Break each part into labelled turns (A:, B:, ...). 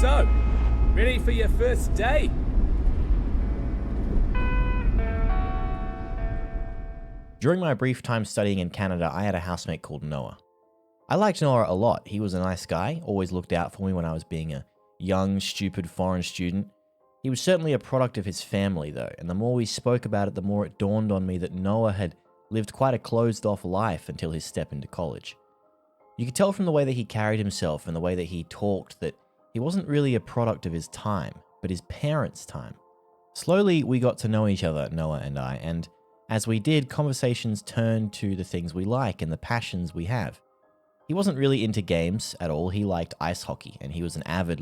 A: So, ready for your first day?
B: During my brief time studying in Canada, I had a housemate called Noah. I liked Noah a lot. He was a nice guy, always looked out for me when I was being a young, stupid foreign student. He was certainly a product of his family, though, and the more we spoke about it, the more it dawned on me that Noah had lived quite a closed-off life until his step into college. You could tell from the way that he carried himself and the way that he talked that he wasn't really a product of his time, but his parents' time. Slowly, we got to know each other, Noah and I, and as we did, conversations turned to the things we like and the passions we have. He wasn't really into games at all. He liked ice hockey, and he was an avid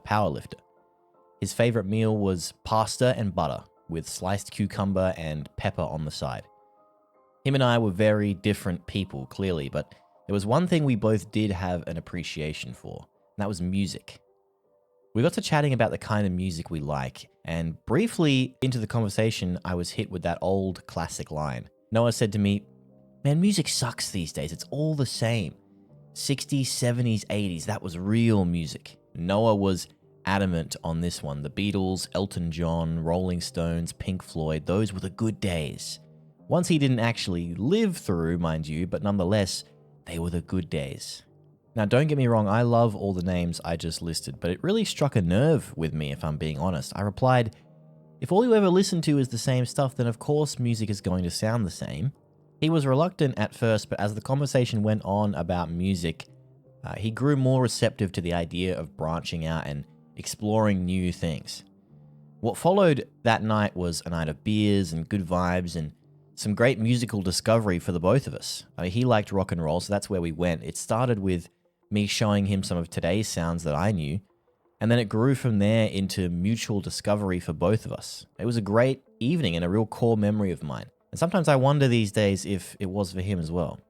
B: power lifter. His favorite meal was pasta and butter, with sliced cucumber and pepper on the side. Him and I were very different people, clearly, but there was one thing we both did have an appreciation for, and that was music. We got to chatting about the kind of music we like, and briefly into the conversation, I was hit with that old classic line. Noah said to me, "Man, music sucks these days. It's all the same. 60s, 70s, 80s, that was real music." Noah was adamant on this one. The Beatles, Elton John, Rolling Stones, Pink Floyd, those were the good days. Ones he didn't actually live through, mind you, but nonetheless, they were the good days. Now, don't get me wrong, I love all the names I just listed, but it really struck a nerve with me, if I'm being honest. I replied, if all you ever listen to is the same stuff, then of course music is going to sound the same. He was reluctant at first, but as the conversation went on about music, he grew more receptive to the idea of branching out and exploring new things. What followed that night was a night of beers and good vibes and some great musical discovery for the both of us. He liked rock and roll, so that's where we went. It started with me showing him some of today's sounds that I knew, and then it grew from there into mutual discovery for both of us. It was a great evening and a real core memory of mine. And sometimes I wonder these days if it was for him as well.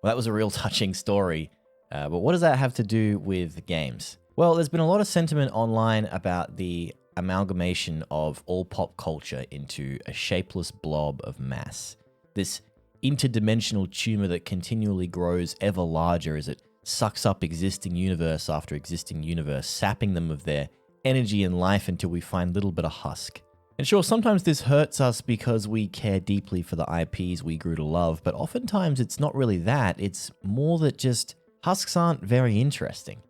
B: Well, that was a real touching story, but what does that have to do with games? Well, there's been a lot of sentiment online about the amalgamation of all pop culture into a shapeless blob of mass. This interdimensional tumor that continually grows ever larger as it sucks up existing universe after existing universe, sapping them of their energy and life until we find little bit of husk. And sure, sometimes this hurts us because we care deeply for the IPs we grew to love, but oftentimes it's not really that. It's more that just husks aren't very interesting.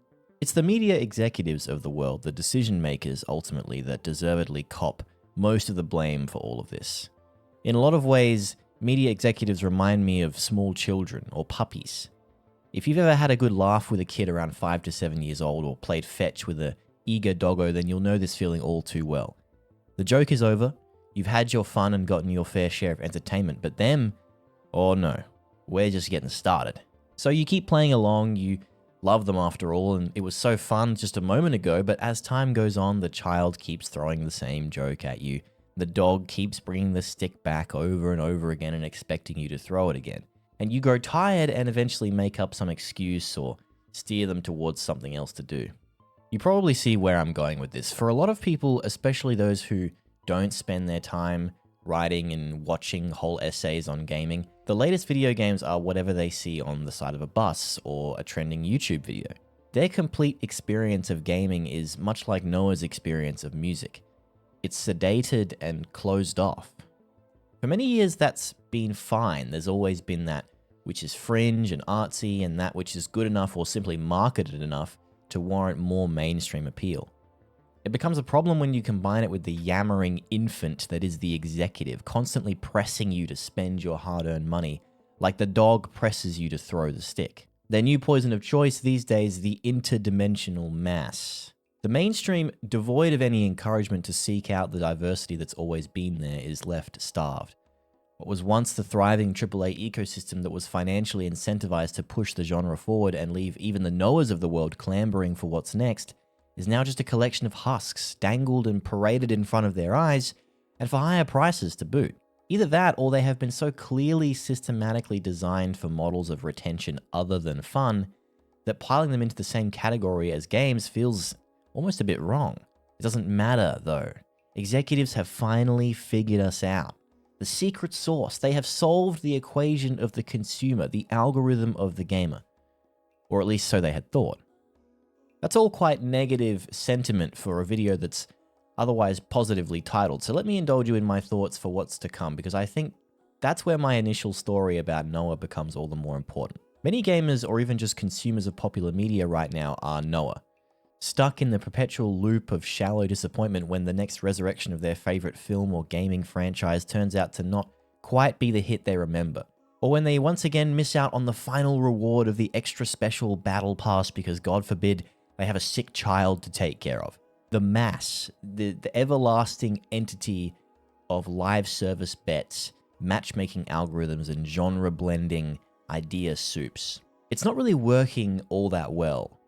B: It's the media executives of the world, the decision makers ultimately, that deservedly cop most of the blame for all of this. In a lot of ways, media executives remind me of small children or puppies. If you've ever had a good laugh with a kid around 5 to 7 years old or played fetch with a eager doggo, then you'll know this feeling all too well. The joke is over, you've had your fun and gotten your fair share of entertainment, but them, oh no, we're just getting started. So you keep playing along, you love them after all, and it was so fun just a moment ago, but as time goes on, the child keeps throwing the same joke at you. The dog keeps bringing the stick back over and over again and expecting you to throw it again. And you grow tired and eventually make up some excuse or steer them towards something else to do. You probably see where I'm going with this. For a lot of people, especially those who don't spend their time writing and watching whole essays on gaming, the latest video games are whatever they see on the side of a bus or a trending YouTube video. Their complete experience of gaming is much like Noah's experience of music. It's sedated and closed off. For many years, that's been fine. There's always been that which is fringe and artsy and that which is good enough or simply marketed enough to warrant more mainstream appeal. It becomes a problem when you combine it with the yammering infant that is the executive, constantly pressing you to spend your hard-earned money, like the dog presses you to throw the stick. Their new poison of choice these days, the interdimensional mass. The mainstream, devoid of any encouragement to seek out the diversity that's always been there, is left starved. What was once the thriving AAA ecosystem that was financially incentivized to push the genre forward and leave even the Noahs of the world clambering for what's next, is now just a collection of husks dangled and paraded in front of their eyes, and for higher prices to boot. Either that, or they have been so clearly systematically designed for models of retention other than fun, that piling them into the same category as games feels almost a bit wrong. It doesn't matter, though. Executives have finally figured us out. The secret sauce. They have solved the equation of the consumer, the algorithm of the gamer. Or at least so they had thought. That's all quite negative sentiment for a video that's otherwise positively titled. So let me indulge you in my thoughts for what's to come, because I think that's where my initial story about Noah becomes all the more important. Many gamers, or even just consumers of popular media right now, are Noah, stuck in the perpetual loop of shallow disappointment when the next resurrection of their favorite film or gaming franchise turns out to not quite be the hit they remember. Or when they once again miss out on the final reward of the extra special battle pass because, God forbid, they have a sick child to take care of. The mass, the everlasting entity of live service bets, matchmaking algorithms, and genre blending idea soups. It's not really working all that well.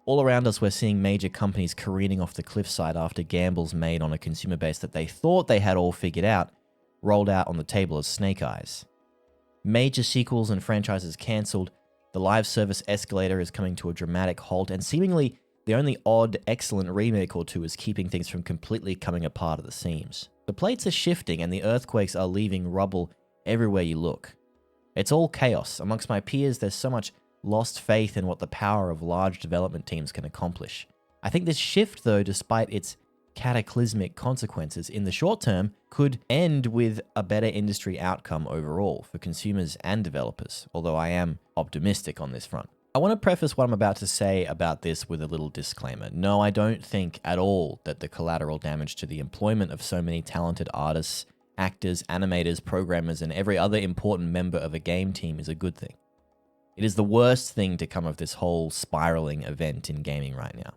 B: All around us, we're seeing major companies careening off the cliffside after gambles made on a consumer base that they thought they had all figured out, rolled out on the table as snake eyes. Major sequels and franchises cancelled, the live service escalator is coming to a dramatic halt, and seemingly the only odd, excellent remake or two is keeping things from completely coming apart at the seams. The plates are shifting and the earthquakes are leaving rubble everywhere you look. It's all chaos. Amongst my peers, there's so much lost faith in what the power of large development teams can accomplish. I think this shift, though, despite its cataclysmic consequences in the short term, could end with a better industry outcome overall for consumers and developers, although I am optimistic on this front. I want to preface what I'm about to say about this with a little disclaimer. No, I don't think at all that the collateral damage to the employment of so many talented artists, actors, animators, programmers, and every other important member of a game team is a good thing. It is the worst thing to come of this whole spiraling event in gaming right now.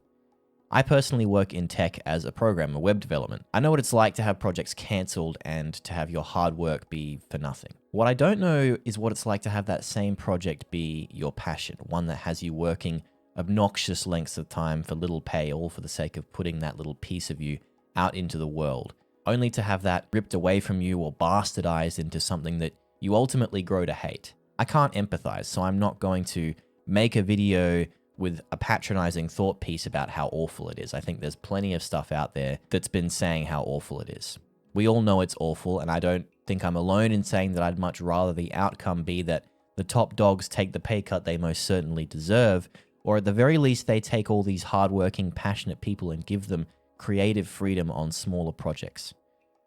B: I personally work in tech as a programmer, web development. I know what it's like to have projects cancelled and to have your hard work be for nothing. What I don't know is what it's like to have that same project be your passion, one that has you working obnoxious lengths of time for little pay, all for the sake of putting that little piece of you out into the world, only to have that ripped away from you or bastardized into something that you ultimately grow to hate. I can't empathize, so I'm not going to make a video with a patronizing thought piece about how awful it is. I think there's plenty of stuff out there that's been saying how awful it is. We all know it's awful, and I don't think I'm alone in saying that I'd much rather the outcome be that the top dogs take the pay cut they most certainly deserve, or at the very least they take all these hardworking, passionate people and give them creative freedom on smaller projects.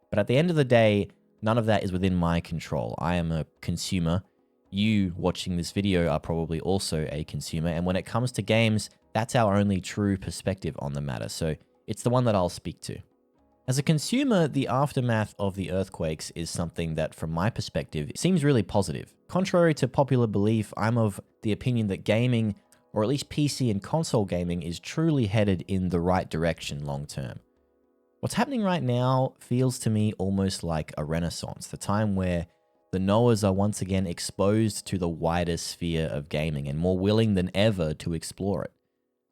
B: But at the end of the day, none of that is within my control. I am a consumer. You watching this video are probably also a consumer, and when it comes to games, that's our only true perspective on the matter, so it's the one that I'll speak to. As a consumer, the aftermath of the earthquakes is something that, from my perspective, seems really positive. Contrary to popular belief, I'm of the opinion that gaming, or at least PC and console gaming, is truly headed in the right direction long term. What's happening right now feels to me almost like a renaissance, the time where the Noahs are once again exposed to the wider sphere of gaming and more willing than ever to explore it.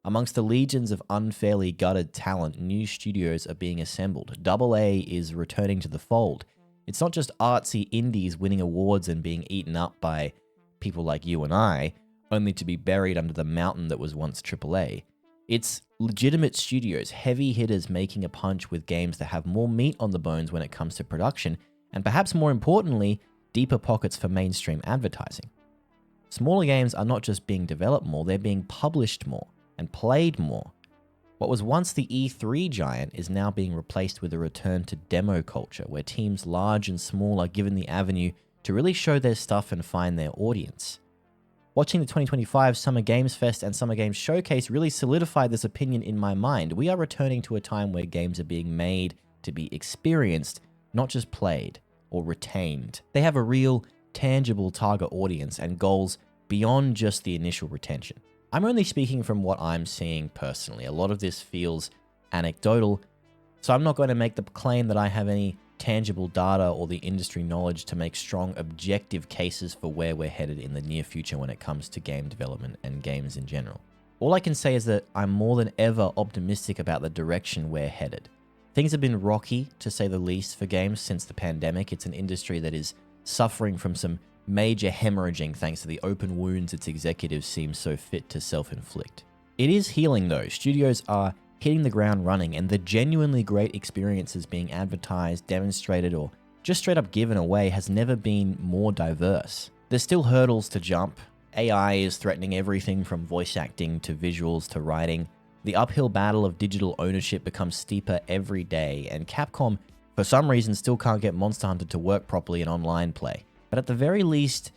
B: Amongst the legions of unfairly gutted talent, new studios are being assembled. AA is returning to the fold. It's not just artsy indies winning awards and being eaten up by people like you and I, only to be buried under the mountain that was once AAA. It's legitimate studios, heavy hitters making a punch with games that have more meat on the bones when it comes to production, and perhaps more importantly, deeper pockets for mainstream advertising. Smaller games are not just being developed more, they're being published more and played more. What was once the E3 giant is now being replaced with a return to demo culture, where teams large and small are given the avenue to really show their stuff and find their audience. Watching the 2025 Summer Games Fest and Summer Games Showcase really solidified this opinion in my mind. We are returning to a time where games are being made to be experienced, not just played or retained. They have a real, tangible target audience and goals beyond just the initial retention. I'm only speaking from what I'm seeing personally. A lot of this feels anecdotal, so I'm not going to make the claim that I have any tangible data or the industry knowledge to make strong objective cases for where we're headed in the near future when it comes to game development and games in general. All I can say is that I'm more than ever optimistic about the direction we're headed. Things have been rocky, to say the least, for games since the pandemic. It's an industry that is suffering from some major hemorrhaging thanks to the open wounds its executives seem so fit to self-inflict. It is healing though. Studios are hitting the ground running, and the genuinely great experiences being advertised, demonstrated, or just straight up given away has never been more diverse. There's still hurdles to jump. AI is threatening everything from voice acting to visuals to writing. The uphill battle of digital ownership becomes steeper every day, and Capcom, for some reason, still can't get Monster Hunter to work properly in online play. But at the very least,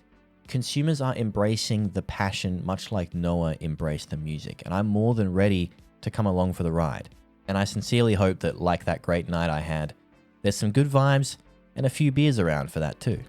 B: consumers are embracing the passion much like Noah embraced the music, and I'm more than ready to come along for the ride. And I sincerely hope that, like that great night I had, there's some good vibes and a few beers around for that too.